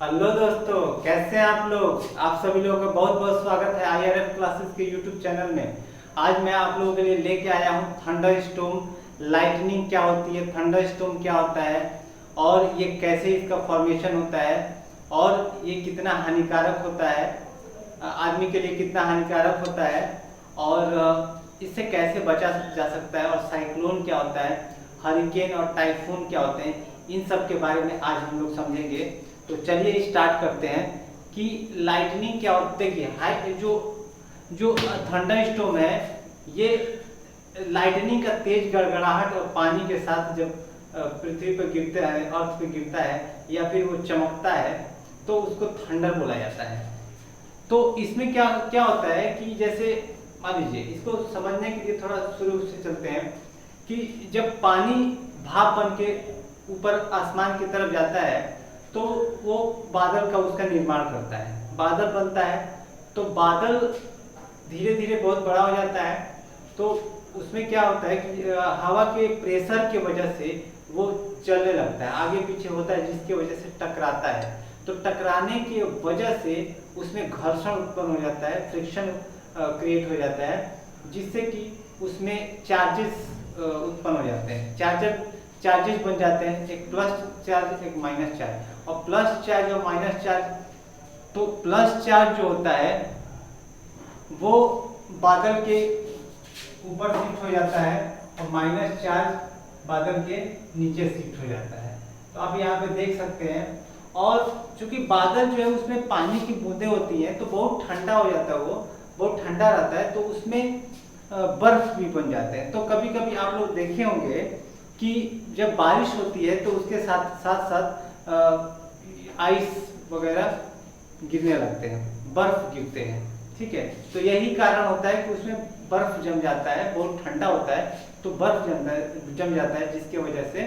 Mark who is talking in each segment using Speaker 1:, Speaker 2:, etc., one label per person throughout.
Speaker 1: Hello दोस्तों, कैसे हैं आप लोग। आप सभी लोगों का बहुत बहुत स्वागत है IRF क्लासेस के यूट्यूब चैनल में। आज मैं आप लोगों के लिए लेके आया हूँ थंडर स्टॉर्म। लाइटनिंग क्या होती है, थंडर स्टॉर्म क्या होता है और ये कैसे इसका फॉर्मेशन होता है और ये कितना हानिकारक होता है, आदमी के लिए कितना हानिकारक होता है और इससे कैसे बचा जा सकता है, और साइक्लोन क्या होता है, हरिकेन और टाइफून क्या होते हैं, इन सब के बारे में आज हम लोग समझेंगे। तो चलिए स्टार्ट करते हैं कि लाइटनिंग क्या होती है। देखिए हाई जो जो थंडर स्टॉर्म है, ये लाइटनिंग का तेज गड़गड़ाहट और पानी के साथ जब पृथ्वी पर गिरता है, अर्थ पे गिरता है या फिर वो चमकता है तो उसको थंडर बोला जाता है। तो इसमें क्या क्या होता है कि जैसे मान लीजिए, इसको समझने के लिए थोड़ा शुरू से चलते हैं कि जब पानी भाप बन के ऊपर आसमान की तरफ जाता है तो वो बादल का उसका निर्माण करता है। बादल बनता है तो बादल धीरे धीरे बहुत बड़ा हो जाता है। तो उसमें क्या होता है कि हवा के प्रेशर की वजह से वो चलने लगता है, आगे पीछे होता है, जिसकी वजह से टकराता है। तो टकराने की वजह से उसमें घर्षण उत्पन्न हो जाता है, फ्रिक्शन क्रिएट हो जाता है, जिससे कि उसमें चार्जेस उत्पन्न हो जाते हैं। चार्जेस बन जाते हैं, एक प्लस चार्ज एक माइनस चार्ज। और प्लस चार्ज और माइनस चार्ज, तो प्लस चार्ज जो होता है वो बादल के ऊपर शिफ्ट हो जाता है और माइनस चार्ज बादल के नीचे शिफ्ट हो जाता है। तो आप यहाँ पे देख सकते हैं। और चूंकि बादल जो है उसमें पानी की बूंदें होती हैं तो बहुत ठंडा हो जाता है, वो बहुत ठंडा रहता है, तो उसमें बर्फ भी बन जाते हैं। तो कभी कभी आप लोग देखे होंगे कि जब बारिश होती है तो उसके साथ साथ साथ आइस वगैरह गिरने लगते हैं, बर्फ गिरते हैं। ठीक है, तो यही कारण होता है कि उसमें बर्फ जम जाता है, बहुत ठंडा होता है तो बर्फ जम जाता है, जिसकी वजह से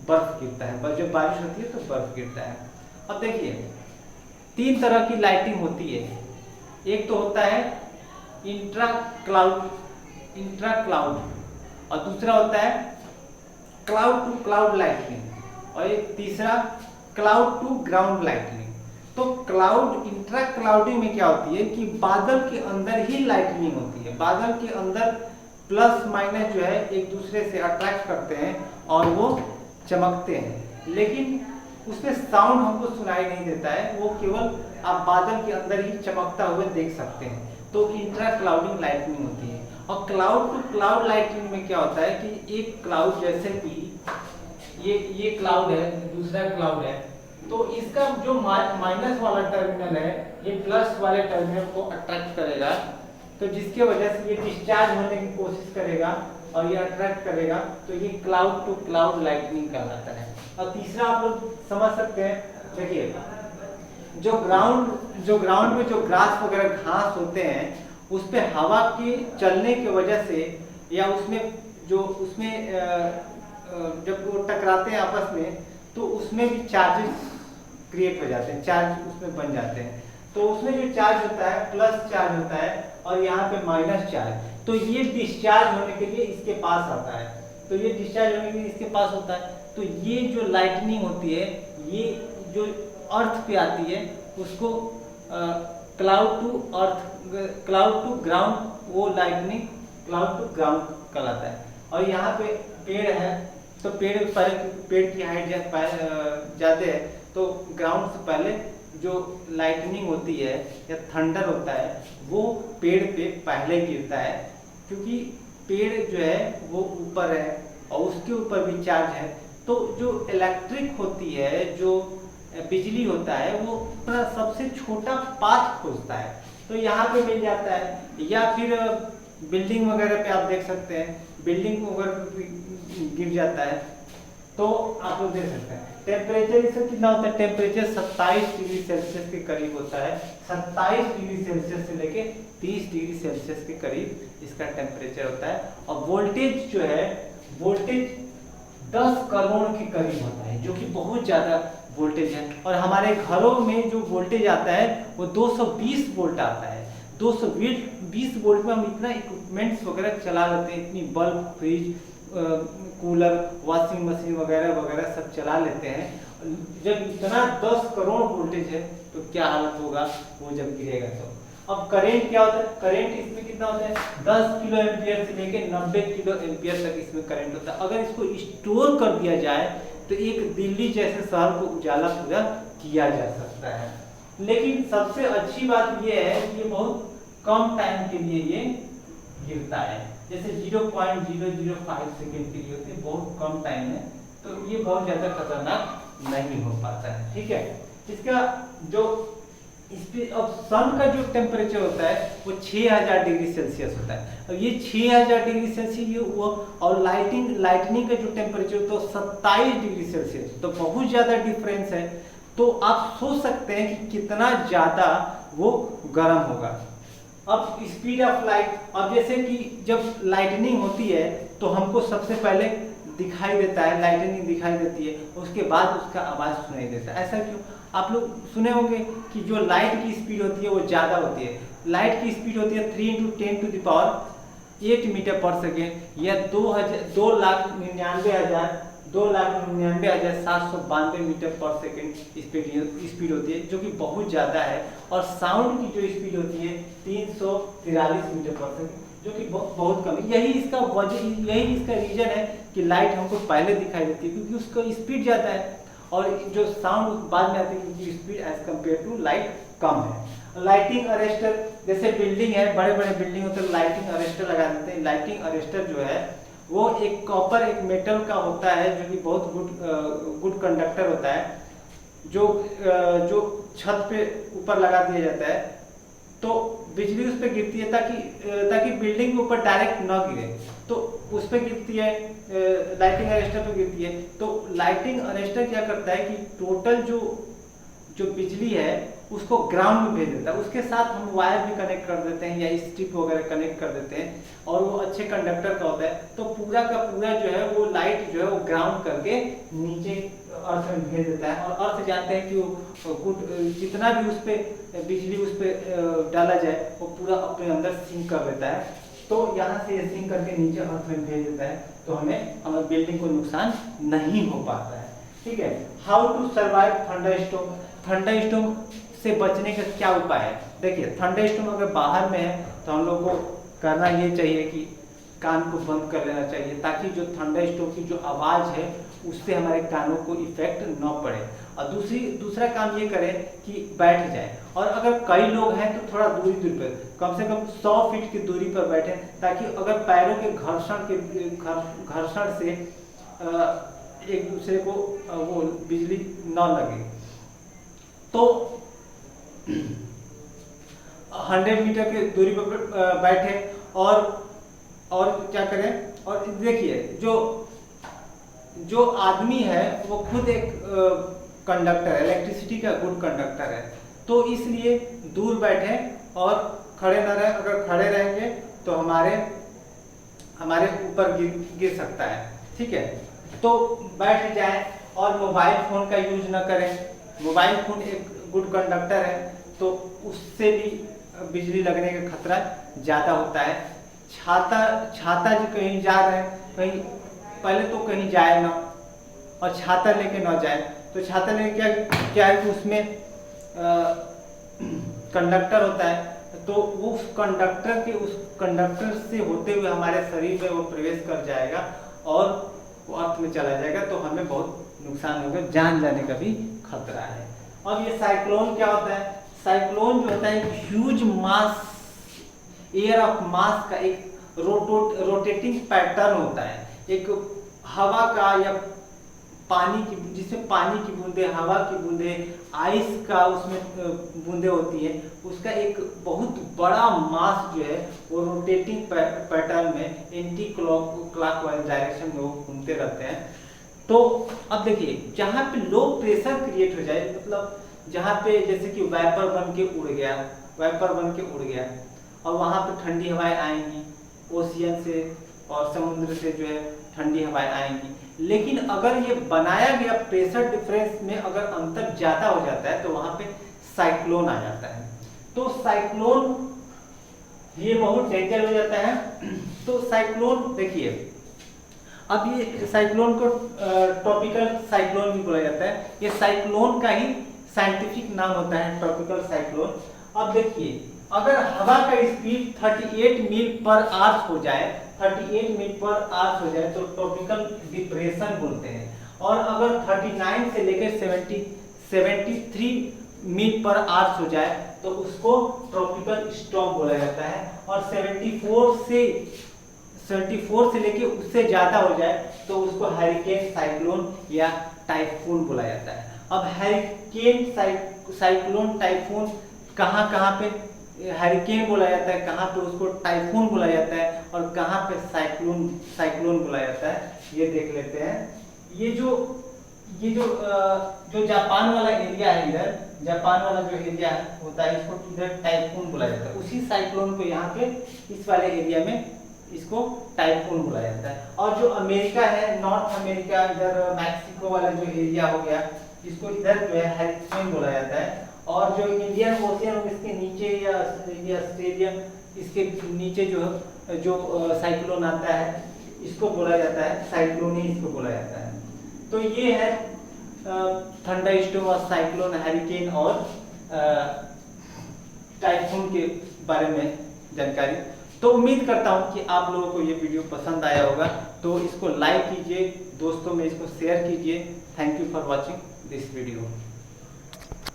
Speaker 1: बर्फ गिरता है। जब बारिश होती है तो बर्फ गिरता है। अब देखिए, तीन तरह की लाइटिंग होती है। एक तो होता है इंट्रा क्लाउड, और दूसरा होता है क्लाउड टू क्लाउड लाइटनिंग, और एक तीसरा क्लाउड टू ग्राउंड लाइटनिंग। तो इंट्रा क्लाउडी में क्या होती है कि बादल के अंदर ही लाइटनिंग होती है। बादल के अंदर प्लस माइनस जो है एक दूसरे से अट्रैक्ट करते हैं और वो चमकते हैं, लेकिन उसमें साउंड हमको सुनाई नहीं देता है, वो केवल आप बादल के अंदर ही चमकता हुआ देख सकते हैं। तो इंट्रा क्लाउडिंग लाइटनिंग होती है। और क्लाउड टू क्लाउड लाइटनिंग में क्या होता है कि एक क्लाउड, जैसे कि ये क्लाउड है, दूसरा क्लाउड है, तो इसका जो माइनस वाला टर्मिनल है ये प्लस वाले टर्मिनल को अट्रैक्ट करेगा, तो जिसके वजह से ये डिस्चार्ज होने की कोशिश करेगा और ये अट्रैक्ट करेगा, तो ये क्लाउड टू क्लाउड लाइटनिंग कहलाता है। और तीसरा आप लोग समझ सकते हैं, देखिए जो ग्राउंड में जो ग्रास वगैरह घास होते हैं उस पे हवा के चलने की वजह से या उसमें जब वो टकराते हैं आपस में तो उसमें भी चार्जेस क्रिएट हो जाते हैं, चार्ज उसमें बन जाते हैं। तो उसमें जो चार्ज होता है प्लस चार्ज होता है और यहाँ पे माइनस चार्ज, तो ये डिस्चार्ज होने के लिए इसके पास आता है, तो ये डिस्चार्ज होने के लिए इसके पास होता है। तो ये जो लाइटनिंग होती है, ये जो अर्थ पे आती है उसको क्लाउड टू ग्राउंड, वो लाइटनिंग क्लाउड टू ग्राउंड कहलाता है। और यहाँ पे पेड़ है तो पेड़ की हाइट ज़्यादा है, तो ग्राउंड से पहले जो लाइटनिंग होती है या थंडर होता है वो पेड़ पे पहले गिरता है, क्योंकि पेड़ जो है वो ऊपर है और उसके ऊपर भी चार्ज है। तो जो इलेक्ट्रिक होती है, जो बिजली होता है, वो अपना सबसे छोटा पाथ खोजता है, तो यहाँ पे मिल जाता है। या फिर बिल्डिंग वगैरह पे आप देख सकते हैं, बिल्डिंग वगैरह गिर जाता है तो आप लोग देख सकते हैं। टेम्परेचर इसका कितना होता है, टेम्परेचर 27 डिग्री सेल्सियस के करीब होता है। 27 डिग्री सेल्सियस से लेके 30 डिग्री सेल्सियस के करीब इसका टेम्परेचर होता है। और वोल्टेज जो है, वोल्टेज 10 करोड़ के करीब होता है, जो कि बहुत ज़्यादा वोल्टेज है। और हमारे घरों में जो वोल्टेज आता है वो 220 वोल्ट आता है। 220 वोल्ट में हम इतना इक्विपमेंट्स वगैरह चला लेते हैं, इतनी bulb, fridge, cooler, washing machine वगैरह वगैरह सब चला लेते हैं, जब इतना 10 करोड़ वोल्टेज है तो क्या हालत होगा वो जब गिरेगा तो। अब करंट क्या होता है, करंट इसमें कितना होता है 10 किलो एम्पियर से लेके 90 किलो एम्पियर तक इसमें करंट होता है। अगर इसको स्टोर कर दिया जाए तो एक दिल्ली जैसे शहर को उजाला पूरा किया जा सकता है। लेकिन सबसे अच्छी बात यह है कि ये बहुत कम टाइम के लिए ये गिरता है, जैसे 0.005 सेकेंड के लिए होते हैं, बहुत कम टाइम है, तो ये बहुत ज्यादा खतरनाक नहीं हो पाता है। ठीक है, इसका जो अब सन का जो टेम्परेचर होता है वो 6000 डिग्री सेल्सियस होता है। अब ये 6000 डिग्री सेल्सियस ये वो, और लाइटनिंग का जो टेम्परेचर तो 27 डिग्री सेल्सियस, तो बहुत ज्यादा डिफरेंस है। तो आप सोच सकते हैं कि कितना ज्यादा वो गर्म होगा। अब स्पीड ऑफ लाइट, अब जैसे कि जब लाइटनिंग होती है तो हमको सबसे पहले दिखाई देता है, लाइटनिंग दिखाई देती है, उसके बाद उसका आवाज सुनाई देता है। ऐसा क्यों? आप लोग सुने होंगे कि जो लाइट की स्पीड होती है वो ज्यादा होती है। लाइट की स्पीड होती है 3 × 10⁸ मीटर पर सेकेंड, या 2,99,792 मीटर पर सेकेंड स्पीड होती है, जो कि बहुत ज्यादा है। और साउंड की जो स्पीड होती है 343 मीटर पर सेकेंड, जो कि बहुत कम है। यही इसका रीजन है कि लाइट हमको पहले दिखाई देती है, क्योंकि उसका स्पीड ज्यादा है, और जो साउंड बाद में आती है क्योंकि speed as compare to light कम है। लाइटिंग अरेस्टर, जैसे बिल्डिंग है, बड़े बड़े बिल्डिंग होते हैं, लाइटिंग अरेस्टर लगा देते हैं। लाइटिंग अरेस्टर जो है वो एक कॉपर, एक मेटल का होता है, जो कि बहुत गुड कंडक्टर होता है, जो छत पे ऊपर लगा दिया जाता है, तो बिजली उस पर गिरती है ताकि बिल्डिंग के ऊपर डायरेक्ट न गिरे, तो उस पर गिरती है, लाइटिंग अरेस्टर पे गिरती है। तो लाइटिंग अरेस्टर क्या करता है कि टोटल जो बिजली है उसको ग्राउंड में भेज देता है, उसके साथ हम वायर भी कनेक्ट कर देते हैं या स्ट्रिप वगैरह कनेक्ट कर देते हैं, और वो अच्छे कंडक्टर का होता है। तो पूरा का पूरा जो है वो लाइट जो है वो ग्राउंड करके नीचे अर्थ में भेज देता है। और अर्थ जानते हैं कि वो जितना भी उस पर बिजली उस पर डाला जाए वो पूरा अपने अंदर सिंक कर देता है। तो यहाँ से ये सिंक करके नीचे अर्थ में भेज देता है, तो हमारे बिल्डिंग को नुकसान नहीं हो पाता है। ठीक है, how to survive thunderstorm. Thunderstorm से बचने का क्या उपाय है? देखिए, थंडरस्टॉर्म अगर बाहर में है तो हम लोग को करना ये चाहिए कि कान को बंद कर लेना चाहिए, ताकि जो थंडरस्टॉर्म की जो आवाज़ है उससे हमारे कानों को इफेक्ट न पड़े। और दूसरा काम ये करें कि बैठ जाए, और अगर कई लोग हैं तो थोड़ा दूरी पर, कम से कम 100 फीट की दूरी पर बैठें, ताकि अगर पैरों के घर्षण से एक दूसरे को वो बिजली न लगे। तो 100 मीटर की दूरी पर बैठे, और क्या करें, और देखिए जो आदमी है वो खुद एक कंडक्टर है, इलेक्ट्रिसिटी का गुड कंडक्टर है, तो इसलिए दूर बैठे और खड़े न रहें। अगर खड़े रहेंगे तो हमारे ऊपर गिर सकता है। ठीक है, तो बैठ जाएं और मोबाइल फोन का यूज न करें। मोबाइल फोन एक गुड कंडक्टर है, तो उससे भी बिजली लगने का खतरा ज़्यादा होता है। छाता जो कहीं जा रहे हैं, कहीं पहले तो कहीं जाए ना, और छाता लेके ना जाए। तो छाता लेके क्या है कि उसमें कंडक्टर होता है, तो वो उस कंडक्टर से होते हुए हमारे शरीर में वो प्रवेश कर जाएगा और वो अर्थ में चला जाएगा, तो हमें बहुत नुकसान होगा, जान जाने का भी खतरा है। अब ये साइक्लोन क्या होता है? साइक्लोन जो होता है एक huge mass, air of mass का एक रोटेटिंग पैटर्न होता है, एक हवा का या पानी की, जिसमें पानी की बूंदे, हवा की बूंदे, आइस का उसमें बूंदे होती है, उसका एक बहुत बड़ा मास जो है वो रोटेटिंग पैटर्न में एंटी क्लॉकवाइज डायरेक्शन में वो घूमते रहते हैं। तो अब देखिए, जहाँ पे लो प्रेशर क्रिएट हो जाए, मतलब जहाँ पे जैसे कि वाइपर बन के उड़ गया, और वहाँ पे ठंडी हवाएं आएंगी ओशियन से और समुद्र से जो है ठंडी हवाएं आएंगी। लेकिन अगर ये बनाया गया प्रेशर डिफरेंस में अगर अंतर ज्यादा हो जाता है तो वहां पे साइक्लोन आ जाता है। तो साइक्लोन ये बहुत डेंजर हो जाता है। तो साइक्लोन देखिए, अब ये साइक्लोन को ट्रॉपिकल साइक्लोन भी बोला जाता है। ये साइक्लोन का ही साइंटिफिक नाम होता है ट्रॉपिकल साइक्लोन। अब देखिए, अगर हवा का स्पीड 38 मील पर आवर्स हो जाए, 38 मील पर आवर्स हो जाए तो ट्रॉपिकल डिप्रेशन बोलते हैं। और अगर 39 से लेकर 73 मील पर आवर्स हो जाए तो उसको ट्रॉपिकल स्टॉर्म बोला जाता है। और 74 से लेके उससे ज्यादा हो जाए तो उसको हैरिकेन, साइक्लोन या टाइफून बोला जाता है। अब हैरिकेन, साइक्लोन, टाइफून कहाँ कहाँ पे हैरिकेन बोला जाता है, कहाँ पे उसको टाइफून बोला जाता है और कहाँ पे साइक्लोन बोला जाता है, ये देख लेते हैं। ये जो जापान वाला एरिया है, इधर जापान वाला जो एरिया होता है इसको इधर टाइफून बोला जाता है। उसी साइक्लोन को यहाँ पे इस वाले एरिया में इसको टाइफून बोला जाता है। और जो अमेरिका है, नॉर्थ अमेरिका, इधर मैक्सिको वाला जो एरिया हो गया, इसको इधर जो है हैरिकेन बोला जाता है। और जो इंडियन ओशियन इसके नीचे या ऑस्ट्रेलिया इसके नीचे जो साइक्लोन आता है इसको बोला जाता है साइक्लोन ही इसको बोला जाता है। तो ये है थंडरस्टॉर्म और साइक्लोन, हैरिकेन और टाइफून के बारे में जानकारी। तो उम्मीद करता हूँ कि आप लोगों को ये वीडियो पसंद आया होगा, तो इसको लाइक कीजिए, दोस्तों में इसको शेयर कीजिए। Thank you for watching this video.